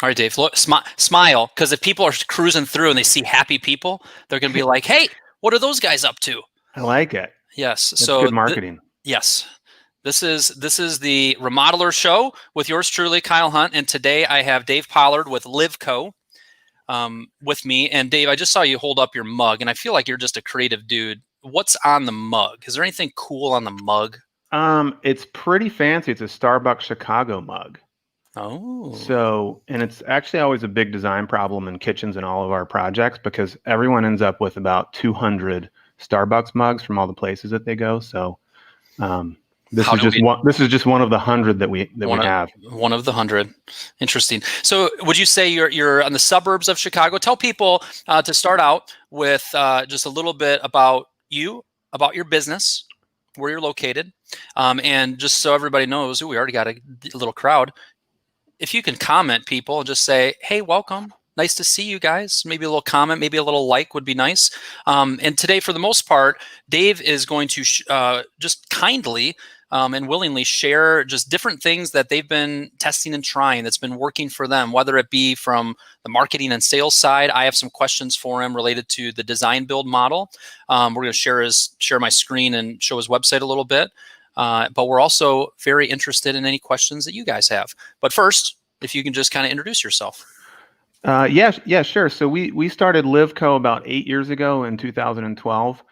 All right, Dave, look, smile, because if people are cruising through and they see happy people, they're going to be like, "Hey, what are those guys up to?" I like it. Yes. That's So, good marketing. yes, this is the Remodeler Show with yours truly, Kyle Hunt, and today I have Dave Pollard with Livco with me. And Dave, I just saw you hold up your mug, and I feel like you're just a creative dude. What's on the mug? Is there anything cool on the mug? It's pretty fancy. It's a Starbucks Chicago mug. Oh, So, and it's actually always a big design problem in kitchens and all of our projects because everyone ends up with about 200 Starbucks mugs from all the places that they go. So, um, this how is do just we one. This is just one of the 100 that we one of have. one of the 100? Interesting. So, would you say you're on the suburbs of Chicago? Tell people to start out with just a little bit about you, about your business, where you're located, and just so everybody knows, we already got a little crowd. If you can comment people and just say, "Hey, welcome. Nice to see you guys." Maybe a little comment, maybe a little like would be nice. And today, for the most part, Dave is going to just kindly and willingly share just different things that they've been testing and trying that's been working for them, whether it be from the marketing and sales side. I have some questions for him related to the design build model. We're going to share my screen and show his website a little bit. But we're also very interested in any questions that you guys have. But first, if you can just kind of introduce yourself. Yeah, sure. So we started Livco about 8 years ago in 2012.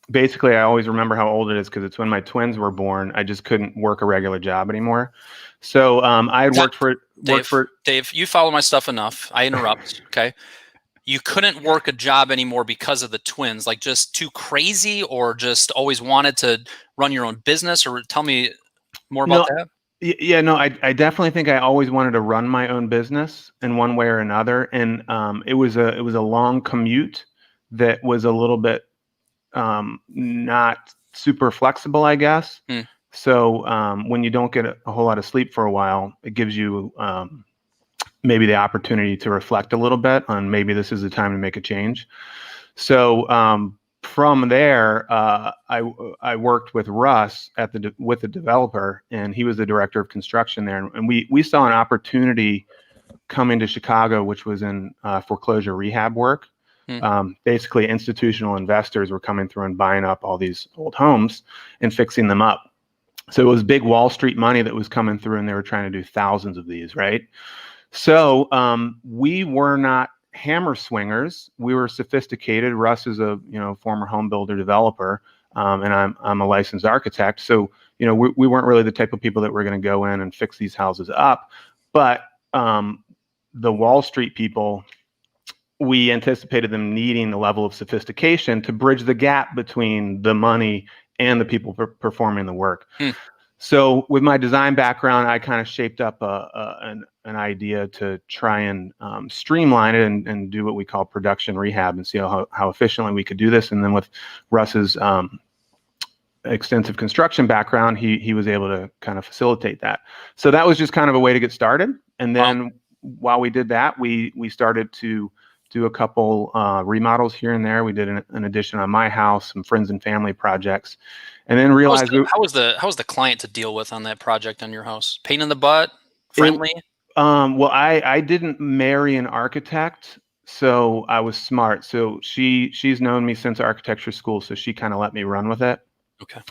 Basically, I always remember how old it is because it's when my twins were born. I just couldn't work a regular job anymore. So I had That, worked for. Dave, you follow my stuff enough. I interrupt. Okay. You couldn't work a job anymore because of the twins, like just too crazy, or just always wanted to run your own business, or tell me more about No, that. yeah, no, I definitely think I always wanted to run my own business in one way or another, and it was a long commute that was a little bit not super flexible, I guess. Hmm. So when you don't get a whole lot of sleep for a while, it gives you maybe the opportunity to reflect a little bit on maybe this is the time to make a change. So from there, I worked with Russ with the developer, and he was the director of construction there, and we saw an opportunity coming to Chicago, which was in foreclosure rehab work. Hmm. Basically, institutional investors were coming through and buying up all these old homes and fixing them up. So it was big Wall Street money that was coming through, and they were trying to do thousands of these, right? So we were not hammer swingers. We were sophisticated. Russ is a former home builder developer, and I'm a licensed architect. So we weren't really the type of people that were going to go in and fix these houses up. But the Wall Street people, we anticipated them needing a level of sophistication to bridge the gap between the money and the people performing the work. Hmm. So with my design background, I kind of shaped up an idea to try and streamline it and do what we call production rehab and see how efficiently we could do this. And then with Russ's extensive construction background, he was able to kind of facilitate that. So that was just kind of a way to get started. And then while we did that, we started to do a couple remodels here and there. We did an addition on my house, some friends and family projects, and then realized how was the client to deal with on that project on your house? Pain in the butt, friendly? Well, I didn't marry an architect, so I was smart. So she's known me since architecture school, so she kind of let me run with it. Okay.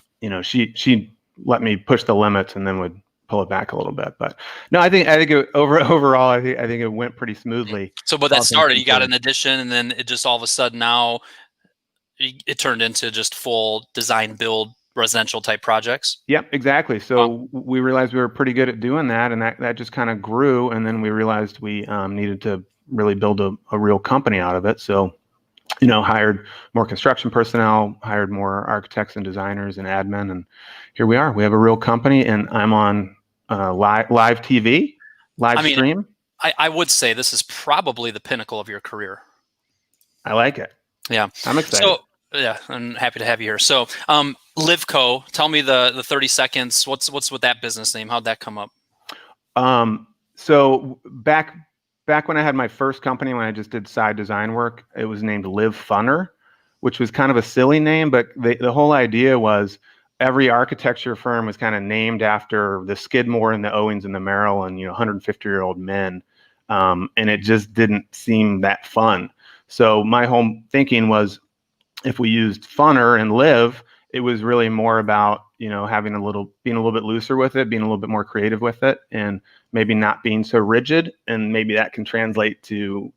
She let me push the limits and then would pull it back a little bit. But no, I think overall, I think it went pretty smoothly. So, but that started, you got an addition, and then it just all of a sudden now it turned into just full design build residential type projects. Yep, exactly. So we realized we were pretty good at doing that, and that just kind of grew. And then we realized we needed to really build a real company out of it. So, hired more construction personnel, hired more architects and designers and admin, and here we are. We have a real company, and I'm on live TV, stream. I would say this is probably the pinnacle of your career. I like it. Yeah. I'm excited. So, yeah, I'm happy to have you here. So, Livco, tell me the 30 seconds. What's with that business name? How'd that come up? So back when I had my first company, when I just did side design work, it was named Live Funner, which was kind of a silly name, but the whole idea was every architecture firm was kind of named after the Skidmore and the Owings and the Merrill and 150-year-old men and it just didn't seem that fun. So my whole thinking was, if we used Funner and Live, it was really more about, you know, being a little bit looser with it, being a little bit more creative with it, and maybe not being so rigid. And maybe that can translate to,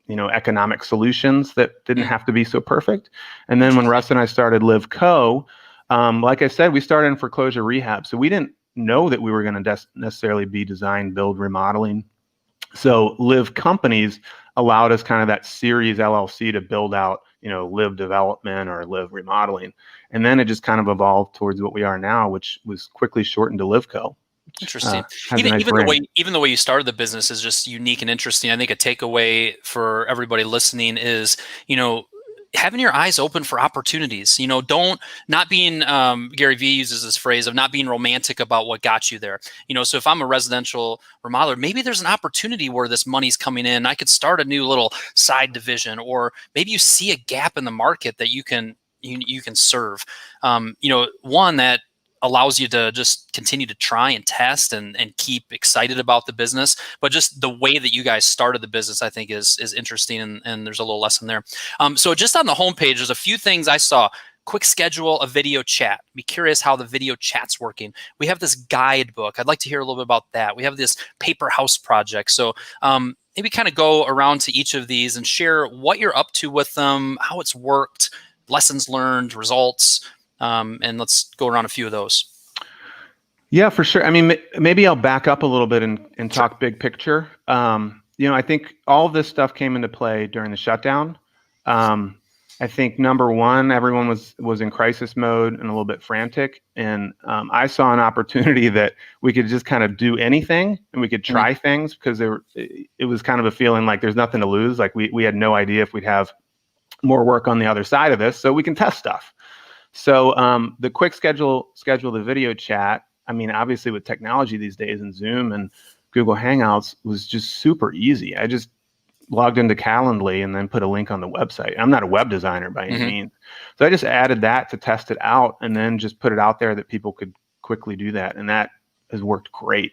you know, economic solutions that didn't have to be so perfect. And then when Russ and I started Live Co., like I said, we started in foreclosure rehab. So we didn't know that we were going to necessarily be design, build, remodeling. So Live companies allowed us kind of that series LLC to build out, you know, Live development or Live remodeling. And then it just kind of evolved towards what we are now, which was quickly shortened to Live Co. Interesting. Has a nice brand. Even the way you started the business is just unique and interesting. I think a takeaway for everybody listening is, you know, having your eyes open for opportunities. You know, not being Gary Vee uses this phrase of not being romantic about what got you there. You know, so if I'm a residential remodeler, maybe there's an opportunity where this money's coming in. I could start a new little side division, or maybe you see a gap in the market that you can serve. You know, one that allows you to just continue to try and test and keep excited about the business. But just the way that you guys started the business, I think is interesting, and there's a little lesson there. So just on the homepage, there's a few things I saw. Quick schedule a video chat. Be curious how the video chat's working. We have this guidebook. I'd like to hear a little bit about that. We have this paper house project. So maybe kind of go around to each of these and share what you're up to with them, how it's worked, lessons learned, results. And let's go around a few of those. Yeah, for sure. I mean, maybe I'll back up a little bit and talk big picture. You know, I think all of this stuff came into play during the shutdown. I think number one, everyone was in crisis mode and a little bit frantic. And I saw an opportunity that we could just kind of do anything and we could try things, because it was kind of a feeling like there's nothing to lose. Like we had no idea if we'd have more work on the other side of this, so we can test stuff. So the quick schedule the video chat. I mean, obviously with technology these days and Zoom and Google Hangouts was just super easy. I just logged into Calendly and then put a link on the website. I'm not a web designer by any means. So I just added that to test it out and then just put it out there that people could quickly do that. And that has worked great.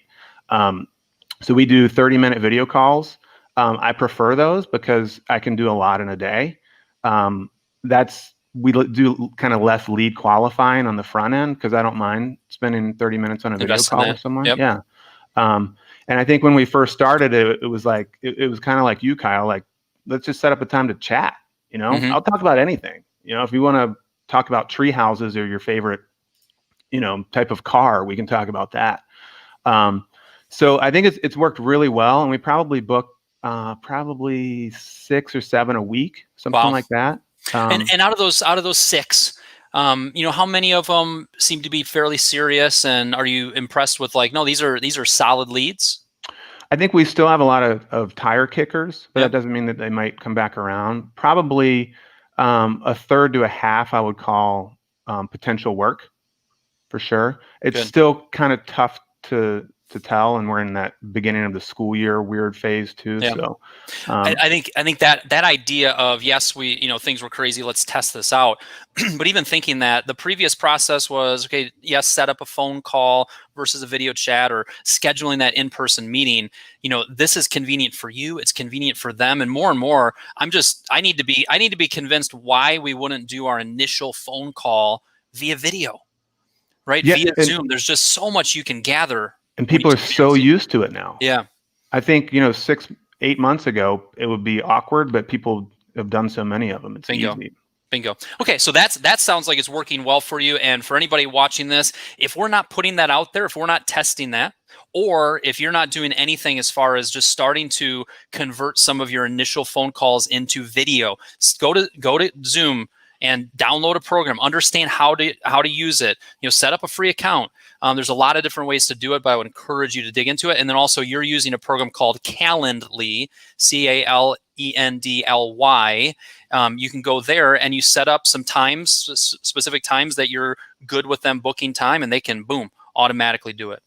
So we do 30-minute video calls. I prefer those because I can do a lot in a day. We do kind of less lead qualifying on the front end, because I don't mind spending 30 minutes on a video call with someone. Yep. Yeah. And I think when we first started it was like, it was kind of like you, Kyle, like, let's just set up a time to chat. You know, I'll talk about anything. You know, if you want to talk about tree houses or your favorite, you know, type of car, we can talk about that. So I think it's worked really well, and we probably book probably 6 or 7 a week, something like that. And out of those 6, you know, how many of them seem to be fairly serious? And are you impressed with, like, no, these are solid leads? I think we still have a lot of tire kickers, but that doesn't mean that they might come back around. Probably a third to a half I would call potential work, for sure. It's still kind of tough to tell, and we're in that beginning of the school year weird phase too. So I think that idea of, yes, things were crazy, let's test this out. But even thinking that the previous process was, okay, yes, set up a phone call versus a video chat, or scheduling that in-person meeting. You know, this is convenient for you, it's convenient for them, and more I need to be convinced why we wouldn't do our initial phone call via video, right? Via Zoom. There's just so much you can gather. And people are so used to it now. Yeah. I think, 6-8 months ago, it would be awkward, but people have done so many of them. It's easy. Bingo. Okay, so that sounds like it's working well for you. And for anybody watching this, if we're not putting that out there, if we're not testing that, or if you're not doing anything as far as just starting to convert some of your initial phone calls into video, go to Zoom and download a program, understand how to use it, set up a free account. There's a lot of different ways to do it, but I would encourage you to dig into it. And then also, you're using a program called Calendly, Calendly. You can go there and you set up some times, specific times that you're good with them booking time, and they can, boom, automatically do it.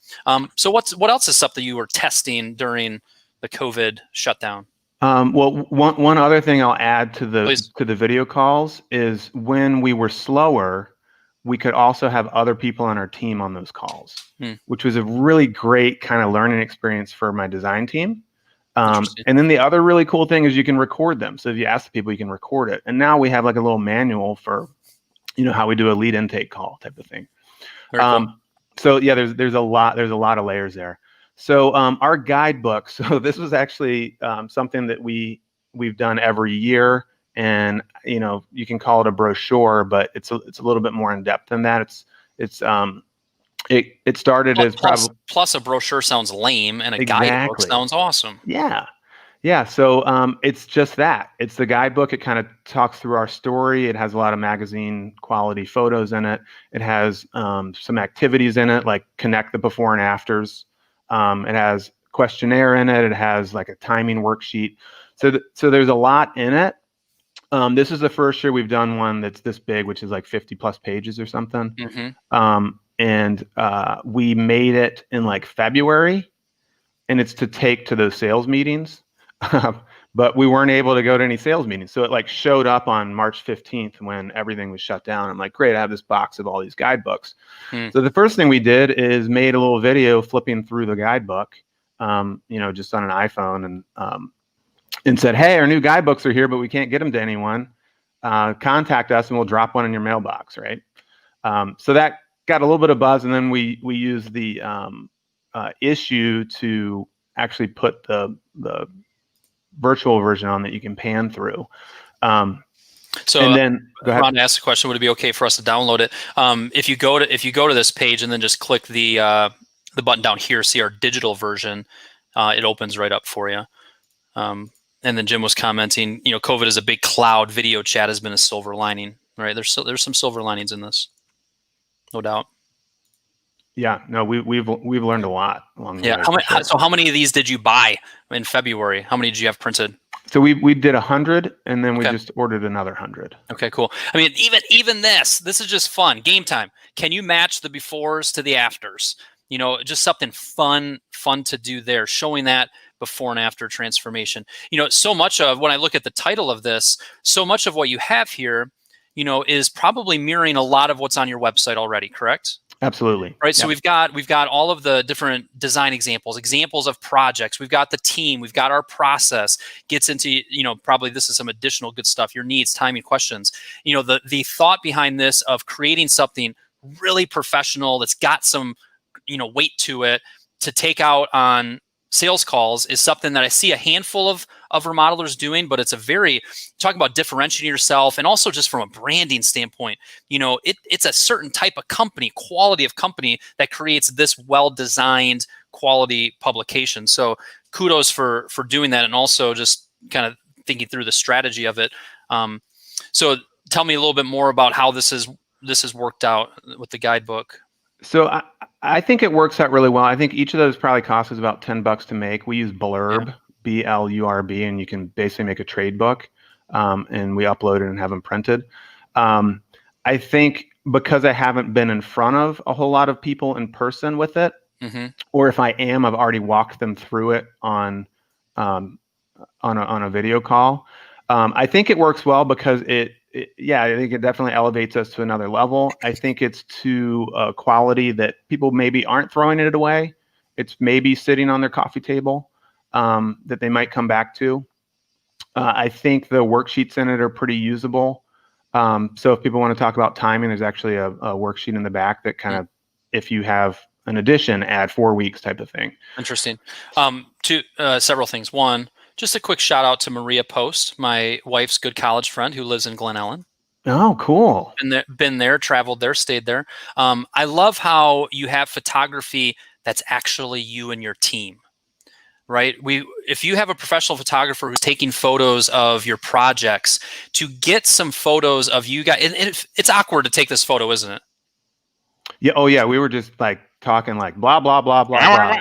So what else is something you were testing during the COVID shutdown? Well, one other thing I'll add to the video calls is, when we were slower, we could also have other people on our team on those calls, which was a really great kind of learning experience for my design team. Interesting. And then the other really cool thing is you can record them. So if you ask the people, you can record it. And now we have like a little manual for, how we do a lead intake call type of thing. Very cool. So yeah, there's a lot of layers there. So our guidebook. So this was actually something that we've done every year, and you can call it a brochure, but it's a little bit more in depth than that. It started as probably plus a brochure sounds lame, and a exactly. guidebook sounds awesome. Yeah. So it's just that. It's the guidebook. It kind of talks through our story. It has a lot of magazine quality photos in it. It has some activities in it, like connect the before and afters. It has questionnaire in it. It has like a timing worksheet. So there's a lot in it. This is the first year we've done one that's this big, which is like 50 plus pages or something. Mm-hmm. And we made it in like February, and it's to take to those sales meetings. But we weren't able to go to any sales meetings. So it like showed up on March 15th when everything was shut down. I'm like, great, I have this box of all these guidebooks. So the first thing we did is made a little video flipping through the guidebook, just on an iPhone, and said, hey, our new guidebooks are here, but we can't get them to anyone. Contact us and we'll drop one in your mailbox, right? So that got a little bit of buzz, and then we used the issue to actually put the virtual version on that you can pan through. So and then Ron asked a question: would it be okay for us to download it? If you go to this page and then just click the button down here, see our digital version, it opens right up for you. And then Jim was commenting, COVID is a big cloud. Video chat has been a silver lining, right? There's some silver linings in this, no doubt. Yeah, no, we've learned a lot along the way. So how many of these did you buy in February? How many did you have printed? So we did 100, and then we just ordered another 100. Okay, cool. I mean, even this is just fun. Game time. Can you match the befores to the afters? Just something fun to do there, showing that before and after transformation. So much of when I look at the title of this, so much of what you have here, is probably mirroring a lot of what's on your website already, correct? Absolutely. Right. So we've got all of the different design examples of projects. We've got the team. We've got our process. Gets into probably this is some additional good stuff. Your needs, timing, questions. The thought behind this of creating something really professional that's got some weight to it to take out on sales calls is something that I see a handful of remodelers doing, but it's talking about differentiating yourself, and also just from a branding standpoint, it's a certain type of company, quality of company that creates this well-designed quality publication. So kudos for doing that, and also just kind of thinking through the strategy of it. So tell me a little bit more about how this is worked out with the guidebook. So I think it works out really well. I think each of those probably costs us about $10 to make. We use Blurb, BLURB, and you can basically make a trade book, and we upload it and have them printed. I think because I haven't been in front of a whole lot of people in person with it, or if I am, I've already walked them through it on a video call. I think it works well because I think it definitely elevates us to another level. I think it's to a quality that people maybe aren't throwing it away. It's maybe sitting on their coffee table that they might come back to. I think the worksheets in it are pretty usable. So if people want to talk about timing, there's actually a worksheet in the back that kind of, if you have an addition, add 4 weeks type of thing. Interesting. Several things. One, just a quick shout out to Maria Post, my wife's good college friend who lives in Glen Ellen. Oh, cool. Been there, traveled there, stayed there. I love how you have photography that's actually you and your team, right? If you have a professional photographer who's taking photos of your projects, to get some photos of you guys, and it's awkward to take this photo, isn't it? Yeah. Oh, yeah. We were just like talking like blah, blah, blah, blah, blah.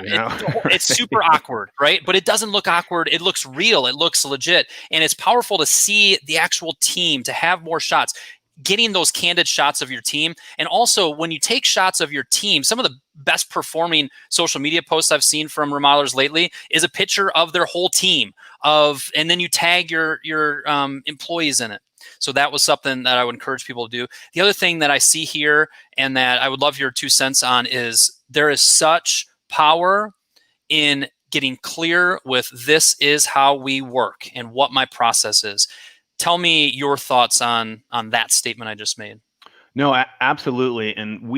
It's super awkward, right? But it doesn't look awkward. It looks real. It looks legit. And it's powerful to see the actual team, to have more shots, getting those candid shots of your team. And also when you take shots of your team, some of the best performing social media posts I've seen from remodelers lately is a picture of their whole team and then you tag your employees in it. So that was something that I would encourage people to do. The other thing that I see here and that I would love your 2 cents on is there is such power in getting clear with this is how we work and what my process is. Tell me your thoughts on that statement I just made. No, absolutely. And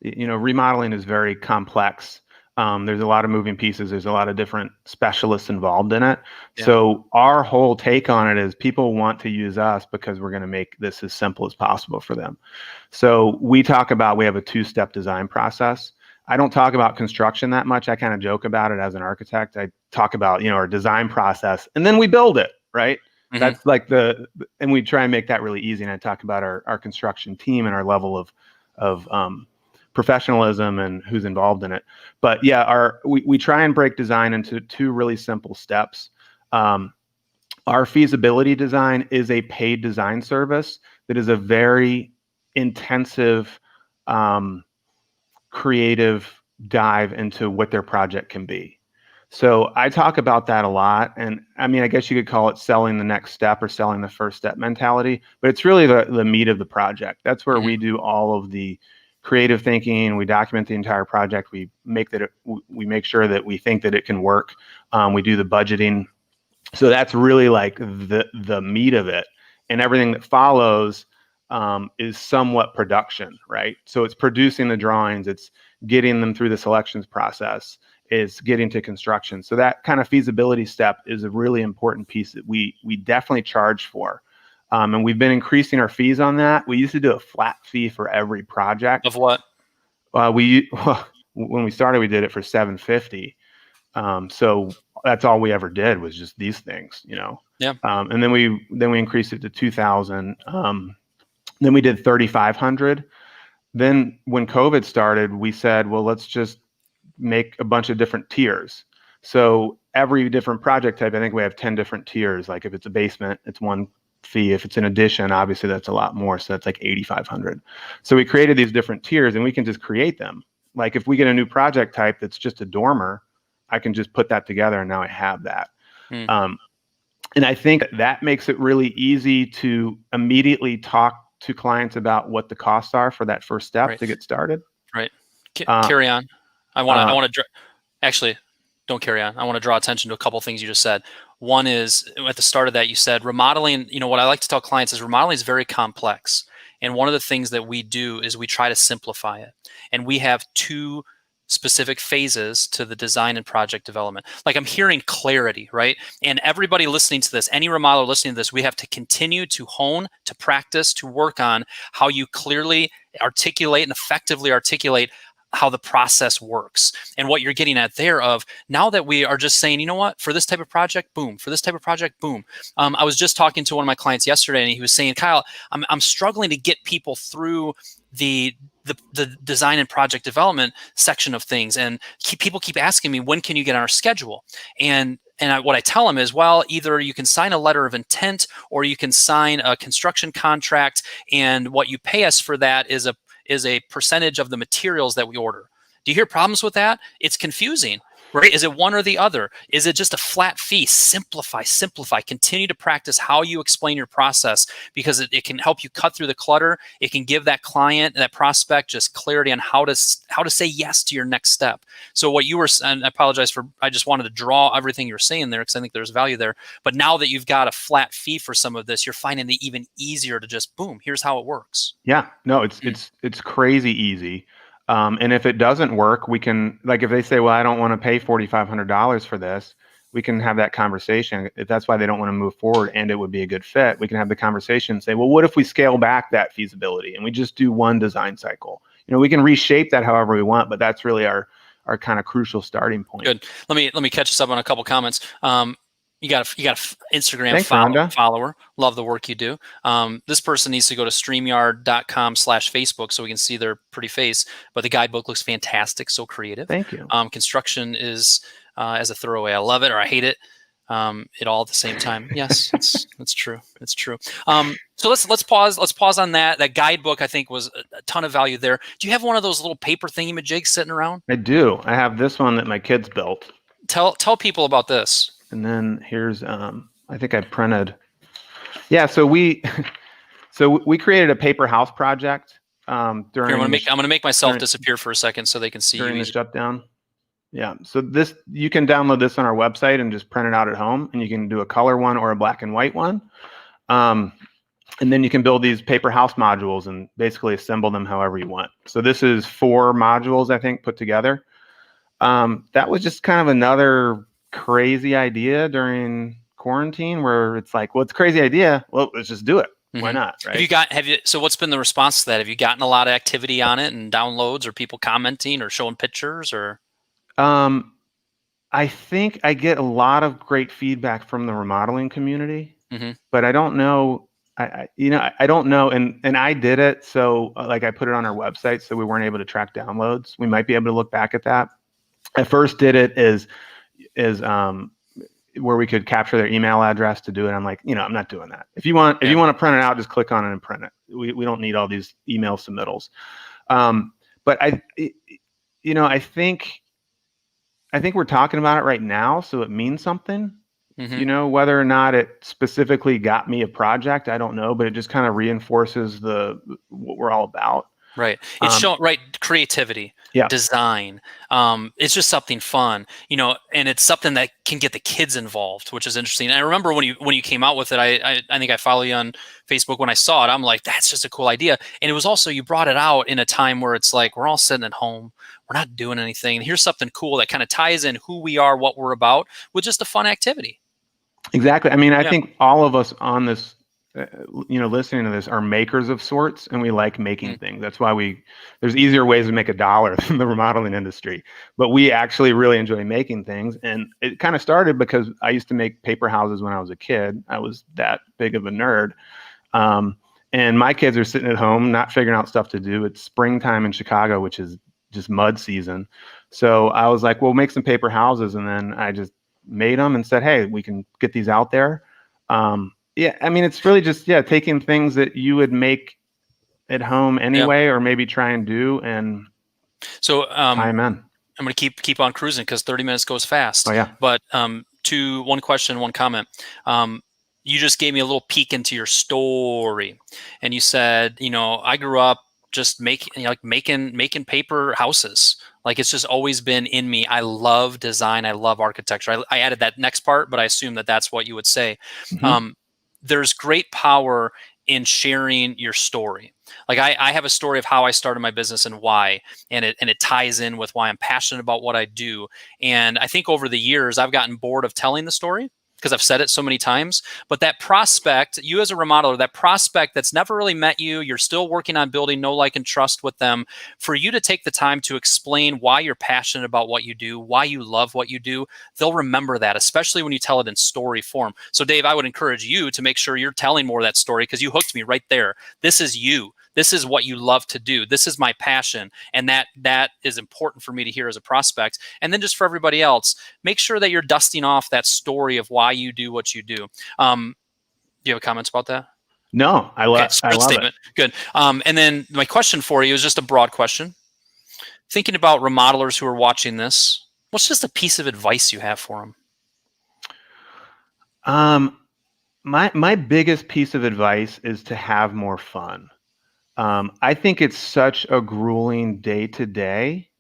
remodeling is very complex. There's a lot of moving pieces. There's a lot of different specialists involved in it. Yeah. So our whole take on it is people want to use us because we're going to make this as simple as possible for them. So we have a two-step design process. I don't talk about construction that much. I kind of joke about it as an architect. I talk about, our design process, and then we build it, right? Mm-hmm. That's like and we try and make that really easy. And I talk about our construction team and our level of professionalism and who's involved in it. But yeah, we try and break design into two really simple steps. Our feasibility design is a paid design service that is a very intensive, creative dive into what their project can be. So I talk about that a lot. And I mean, I guess you could call it selling the next step or selling the first step mentality, but it's really the meat of the project. That's where we do all of the creative thinking. We document the entire project. We make sure that we think that it can work. We do the budgeting. So that's really like the meat of it, and everything that follows is somewhat production, right? So it's producing the drawings, it's getting them through the selections process, is getting to construction. So that kind of feasibility step is a really important piece that we definitely charge for. And we've been increasing our fees on that. We used to do a flat fee for every project. Of what? When we started, we did it for $750. So that's all we ever did was just these things, Yeah. And then we increased it to 2,000. Then we did 3,500. Then when COVID started, we said, well, let's just make a bunch of different tiers. So every different project type, I think we have 10 different tiers. Like if it's a basement, it's one fee. If it's an addition, obviously that's a lot more. So that's like 8,500. So we created these different tiers, and we can just create them. Like if we get a new project type that's just a dormer, I can just put that together, and now I have that. And I think that makes it really easy to immediately talk to clients about what the costs are for that first step to get started. Right. Carry on. I want to actually don't carry on. I want to draw attention to a couple things you just said. One is at the start of that, you said remodeling. What I like to tell clients is remodeling is very complex. And one of the things that we do is we try to simplify it. And we have two specific phases to the design and project development. Like I'm hearing clarity, right? And everybody listening to this, any remodeler listening to this, we have to continue to hone, to practice, to work on how you clearly articulate and effectively articulate how the process works. And what you're getting at there of now that we are just saying, you know what, for this type of project, boom, for this type of project, boom. I was just talking to one of my clients yesterday, and he was saying, Kyle, I'm struggling to get people through the design and project development section of things. And people keep asking me, when can you get on our schedule? And what I tell them is, well, either you can sign a letter of intent or you can sign a construction contract. And what you pay us for that is a percentage of the materials that we order. Do you hear problems with that? It's confusing, right? Is it one or the other? Is it just a flat fee? Simplify. Continue to practice how you explain your process, because it can help you cut through the clutter. It can give that client, that prospect, just clarity on how to say yes to your next step. So what you were, and I apologize I just wanted to draw everything you were saying there because I think there's value there. But now that you've got a flat fee for some of this, you're finding it even easier to just boom, here's how it works. Yeah, no, it's crazy easy. And if it doesn't work, we can, like if they say, well, I don't want to pay $4,500 for this, we can have that conversation. If that's why they don't want to move forward and it would be a good fit, we can have the conversation and say, well, what if we scale back that feasibility and we just do one design cycle? We can reshape that however we want, but that's really our kind of crucial starting point. Good. Let me catch us up on a couple comments. You got a Instagram follower. Love the work you do. This person needs to go to StreamYard.com/Facebook so we can see their pretty face. But the guidebook looks fantastic, so creative. Thank you. Construction is as a throwaway. I love it or I hate it. It all at the same time. Yes, it's true. It's true. So let's pause. Let's pause on that. That guidebook I think was a ton of value there. Do you have one of those little paper thingamajigs sitting around? I do. I have this one that my kids built. Tell people about this. And then here's, I think I printed. Yeah, so we created a paper house project during. Here, I'm gonna make myself disappear for a second so they can see during you the shutdown. Yeah. So this, you can download this on our website and just print it out at home, and you can do a color one or a black and white one. And then you can build these paper house modules and basically assemble them however you want. So this is 4 modules, I think, put together. That was just kind of another crazy idea during quarantine, where it's like, well, it's a crazy idea. Well, let's just do it. Why not? Right. So what's been the response to that? Have you gotten a lot of activity on it and downloads, or people commenting or showing pictures, or? I think I get a lot of great feedback from the remodeling community, but I don't know. I don't know. And I did it. So like I put it on our website, so we weren't able to track downloads. We might be able to look back at that. I first did it is where we could capture their email address to do it. I'm like, I'm not doing that. If you want to print it out, just click on it and print it. We don't need all these email submittals. But I think we're talking about it right now, so it means something. Whether or not it specifically got me a project, I don't know, but it just kind of reinforces what we're all about. Right. It's showing creativity, design. It's just something fun, and it's something that can get the kids involved, which is interesting. And I remember when you came out with it, I think I follow you on Facebook. When I saw it, I'm like, that's just a cool idea. And it was also, you brought it out in a time where it's like, we're all sitting at home, we're not doing anything. And here's something cool that kind of ties in who we are, what we're about, with just a fun activity. Exactly. I mean, I think all of us on this, listening to this, are makers of sorts, and we like making things. That's why there's easier ways to make $1 than the remodeling industry, but we actually really enjoy making things. And it kind of started because I used to make paper houses when I was a kid. I was that big of a nerd. And my kids are sitting at home, not figuring out stuff to do. It's springtime in Chicago, which is just mud season. So I was like, well, make some paper houses. And then I just made them and said, hey, we can get these out there. Yeah, I mean, it's really just taking things that you would make at home anyway, or maybe try and do, and so tie them in. I'm going to keep on cruising because 30 minutes goes fast. Oh yeah. But one question, one comment. You just gave me a little peek into your story, and you said, I grew up just making paper houses. Like, it's just always been in me. I love design. I love architecture. I added that next part, but I assume that that's what you would say. There's great power in sharing your story. Like, I have a story of how I started my business and why, and it ties in with why I'm passionate about what I do. And I think over the years, I've gotten bored of telling the story, because I've said it so many times. But that prospect, you as a remodeler, that prospect that's never really met you, you're still working on building know, like, and trust with them, for you to take the time to explain why you're passionate about what you do, why you love what you do, they'll remember that, especially when you tell it in story form. So Dave, I would encourage you to make sure you're telling more of that story, because you hooked me right there. This is you. This is what you love to do. This is my passion. And that is important for me to hear as a prospect. And then just for everybody else, make sure that you're dusting off that story of why you do what you do. Do you have comments about that? No, I love it. Good. And then my question for you is just a broad question. Thinking about remodelers who are watching this, what's just a piece of advice you have for them? My biggest piece of advice is to have more fun. I think it's such a grueling day to day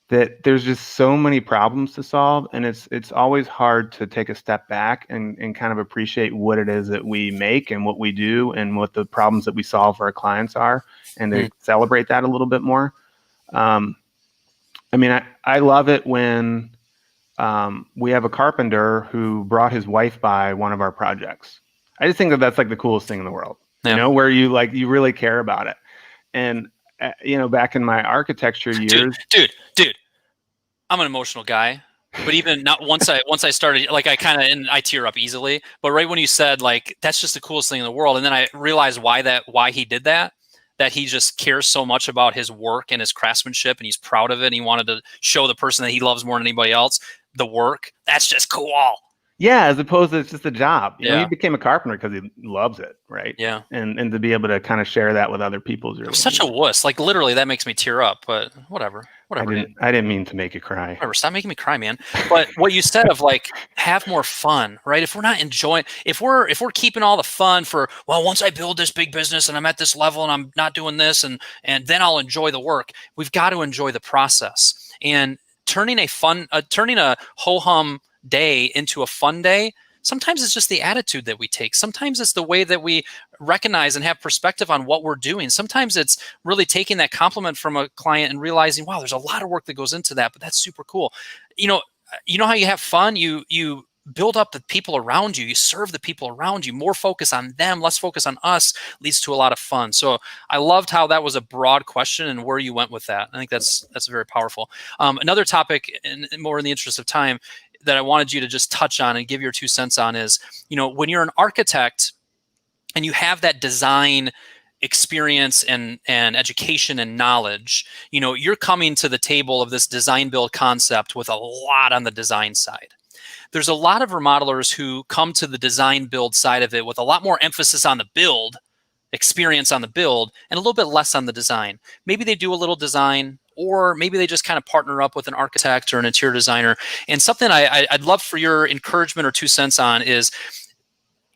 that there's just so many problems to solve, and it's always hard to take a step back and kind of appreciate what it is that we make and what we do and what the problems that we solve for our clients are, and to celebrate that a little bit more. I mean, I love it when we have a carpenter who brought his wife by one of our projects. I just think that that's like the coolest thing in the world. Where you really care about it. And, back in my architecture years, dude, I'm an emotional guy, but even not once I started, like, I tear up easily, but right when you said, like, that's just the coolest thing in the world. And then I realized why he did that he just cares so much about his work and his craftsmanship, and he's proud of it. And he wanted to show the person that he loves more than anybody else, the work. That's just cool. Yeah, as opposed to it's just a job. He became a carpenter because he loves it, right? Yeah. And to be able to kind of share that with other people is really such a wuss. Like, literally, that makes me tear up. But whatever. I didn't mean to make you cry. Whatever. Stop making me cry, man. But what you said of, like, have more fun, right? If we're not enjoying, if we're keeping all the fun for, well, once I build this big business and I'm at this level and I'm not doing this and then I'll enjoy the work. We've got to enjoy the process. And turning a ho-hum day into a fun day. Sometimes it's just the attitude that we take. Sometimes it's the way that we recognize and have perspective on what we're doing. Sometimes it's really taking that compliment from a client and realizing, wow, there's a lot of work that goes into that, but that's super cool. You know how you have fun? You build up the people around you. You serve the people around you. More focus on them, less focus on us leads to a lot of fun. So I loved how that was a broad question and where you went with that. I think that's very powerful. Another topic, and more in the interest of time, that I wanted you to just touch on and give your 2 cents on is, when you're an architect and you have that design experience and education and knowledge, you're coming to the table of this design build concept with a lot on the design side. There's a lot of remodelers who come to the design build side of it with a lot more emphasis on the build, experience on the build, and a little bit less on the design. Maybe they do a little design, or maybe they just kind of partner up with an architect or an interior designer. And something I'd love for your encouragement or 2 cents on is,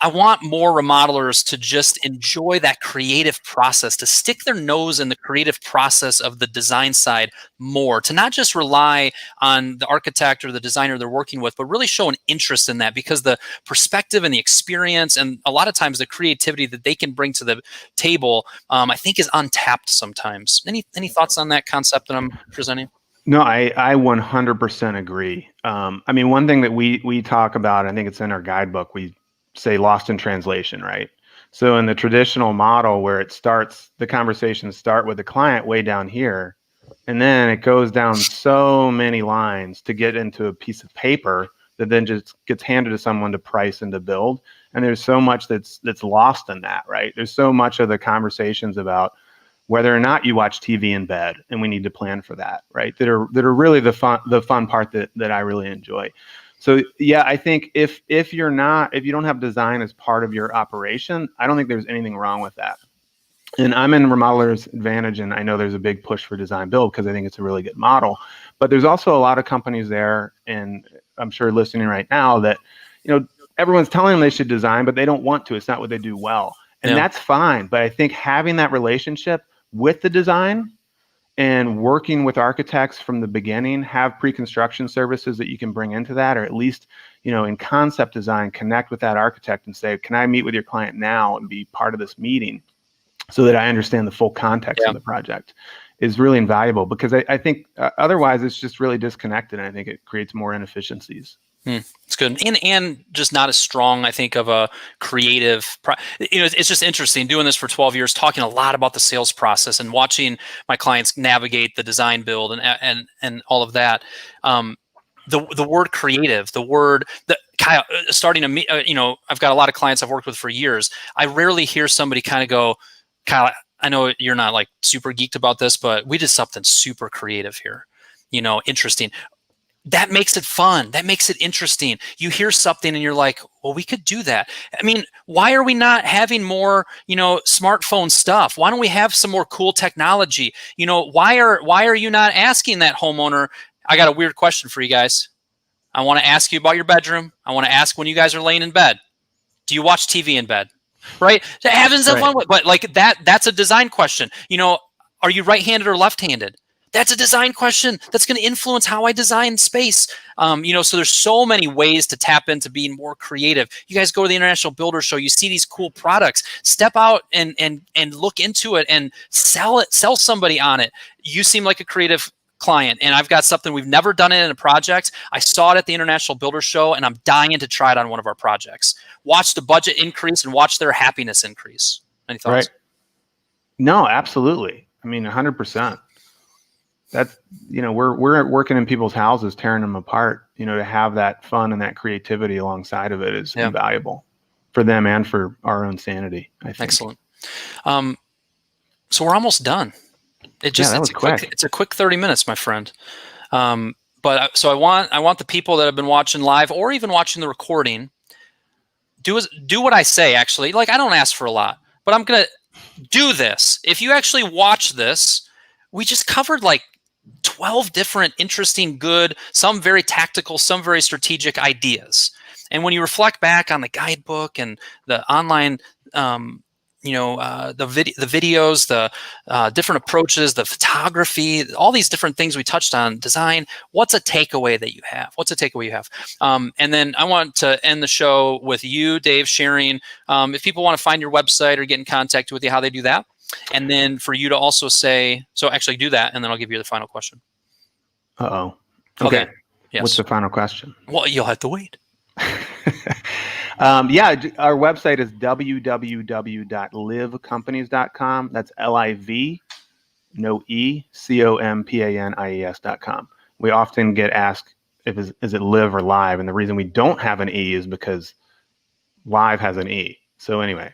I want more remodelers to just enjoy that creative process, to stick their nose in the creative process of the design side more, to not just rely on the architect or the designer they're working with, but really show an interest in that, because the perspective and the experience and a lot of times the creativity that they can bring to the table, I think is untapped sometimes. Any thoughts on that concept that I'm presenting? No, I 100% agree. One thing that we talk about, I think it's in our guidebook, we say lost in translation, right? So in the traditional model where the conversations start with the client way down here, and then it goes down so many lines to get into a piece of paper that then just gets handed to someone to price and to build. And there's so much that's lost in that, right? There's so much of the conversations about whether or not you watch TV in bed, and we need to plan for that, right? That are really the fun part that I really enjoy. So yeah, I think if you don't have design as part of your operation, I don't think there's anything wrong with that. And I'm in Remodeler's Advantage, and I know there's a big push for design build because I think it's a really good model. But there's also a lot of companies there, and I'm sure listening right now, that everyone's telling them they should design, but they don't want to. It's not what they do well, and that's fine. But I think having that relationship with the design and working with architects from the beginning, have pre-construction services that you can bring into that, or at least, in concept design, connect with that architect and say, can I meet with your client now and be part of this meeting so that I understand the full context of the project, is really invaluable, because I think otherwise it's just really disconnected, and I think it creates more inefficiencies. It's good. And just not as strong, I think, of a creative, it's just interesting doing this for 12 years, talking a lot about the sales process and watching my clients navigate the design build and all of that. The word creative, the word that Kyle, starting to meet, I've got a lot of clients I've worked with for years. I rarely hear somebody kind of go, Kyle, I know you're not like super geeked about this, but we did something super creative here, interesting. That makes it fun. That makes it interesting. You hear something and you're like, well, we could do that. Why are we not having more, smartphone stuff? Why don't we have some more cool technology? Why are you not asking that homeowner? I got a weird question for you guys. I want to ask you about your bedroom. I want to ask when you guys are laying in bed. Do you watch TV in bed? Right? Having some fun with, but like that's a design question. Are you right-handed or left-handed? That's a design question that's going to influence how I design space. So there's so many ways to tap into being more creative. You guys go to the International Builder Show, you see these cool products, step out and look into it and sell somebody on it. You seem like a creative client, and I've got something, we've never done it in a project. I saw it at the International Builder Show, and I'm dying to try it on one of our projects. Watch the budget increase and watch their happiness increase. Any thoughts? Right. No, absolutely. 100%. That's, we're working in people's houses, tearing them apart, to have that fun and that creativity alongside of it is invaluable for them and for our own sanity, I think. Excellent. So we're almost done. It's a quick 30 minutes, my friend. But so I want the people that have been watching live or even watching the recording, do what I say, actually. Like, I don't ask for a lot, but I'm going to do this. If you actually watch this, we just covered like 12 different interesting, good, some very tactical, some very strategic ideas. And when you reflect back on the guidebook and the online the videos, the different approaches, the photography, all these different things we touched on, design. What's a takeaway that you have? And then I want to end the show with you, Dave, sharing if people want to find your website or get in contact with you, how they do that. And then for you to also say, so actually do that, and then I'll give you the final question. Uh-oh. Okay. Yes. What's the final question? Well, you'll have to wait. Our website is www.livecompanies.com. That's L-I-V, no E, COMPANIES.com. We often get asked, is it live or live? And the reason we don't have an E is because live has an E. So anyway.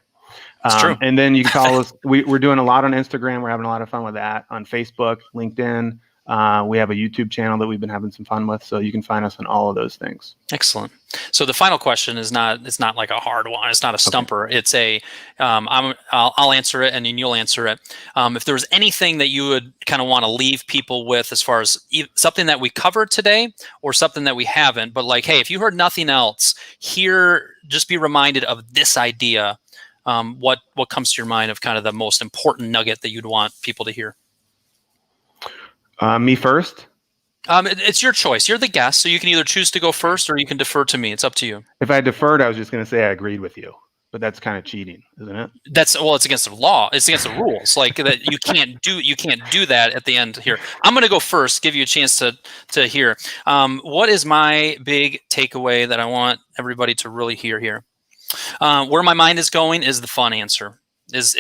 It's true. And then you can follow us. We're doing a lot on Instagram. We're having a lot of fun with that. On Facebook, LinkedIn. We have a YouTube channel that we've been having some fun with, so you can find us on all of those things. Excellent. So the final question is it's not like a hard one. It's not a stumper. Okay. It's I'll answer it and then you'll answer it. If there was anything that you would kind of want to leave people with as far as something that we covered today or something that we haven't, but like, hey, if you heard nothing else, just be reminded of this idea. What comes to your mind of kind of the most important nugget that you'd want people to hear? Me first? It's your choice. You're the guest, so you can either choose to go first or you can defer to me. It's up to you. If I deferred, I was just going to say I agreed with you, but that's kind of cheating, isn't it? It's against the law. It's against the rules. Like that, you can't do that at the end here. I'm going to go first, give you a chance to hear. What is my big takeaway that I want everybody to really hear here? Where my mind is going is the fun answer. I asked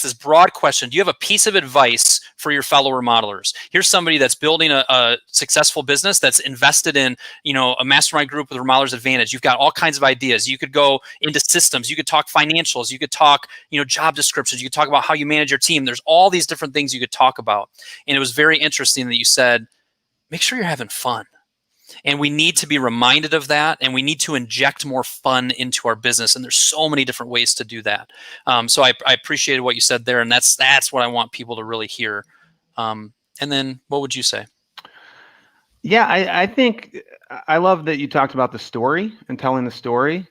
this broad question. Do you have a piece of advice for your fellow remodelers? Here's somebody that's building a successful business that's invested in, a mastermind group with Remodelers Advantage. You've got all kinds of ideas. You could go into systems. You could talk financials. You could talk, job descriptions. You could talk about how you manage your team. There's all these different things you could talk about. And it was very interesting that you said, make sure you're having fun. And we need to be reminded of that, and we need to inject more fun into our business. And there's so many different ways to do that. So I appreciated what you said there, and that's what I want people to really hear. And then what would you say? Yeah, I think I love that you talked about the story and telling the story.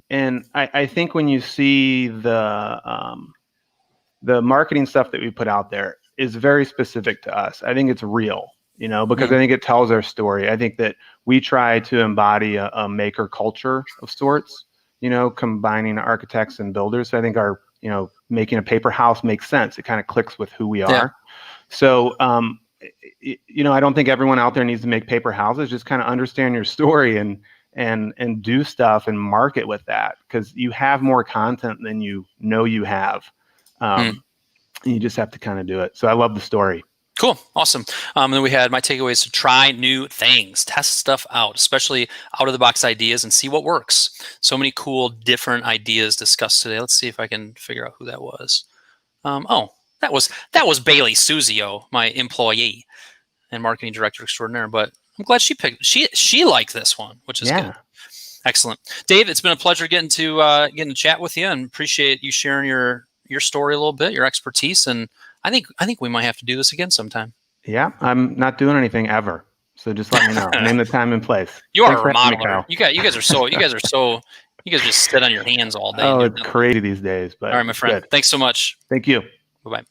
And I think when you see the marketing stuff that we put out there is very specific to us. I think it's real. Because I think it tells our story. I think that we try to embody a maker culture of sorts, combining architects and builders. So I think our, making a paper house makes sense. It kind of clicks with who we are. Yeah. So, I don't think everyone out there needs to make paper houses. Just kind of understand your story and do stuff and market with that, because you have more content than you have. And you just have to kind of do it. So I love the story. Cool. Awesome. And then we had my takeaways to try new things, test stuff out, especially out of the box ideas, and see what works. So many cool, different ideas discussed today. Let's see if I can figure out who that was. That was Bailey Suzio, my employee and marketing director extraordinaire. But I'm glad she liked this one, which is good. Excellent. Dave, it's been a pleasure getting to chat with you, and appreciate you sharing your story a little bit, your expertise, and I think we might have to do this again sometime. Yeah, I'm not doing anything ever, so just let me know. Name the time and place. You are a remodeler. You guys just sit on your hands all day. Oh, it's crazy these days. But all right, my friend. Good. Thanks so much. Thank you. Bye-bye.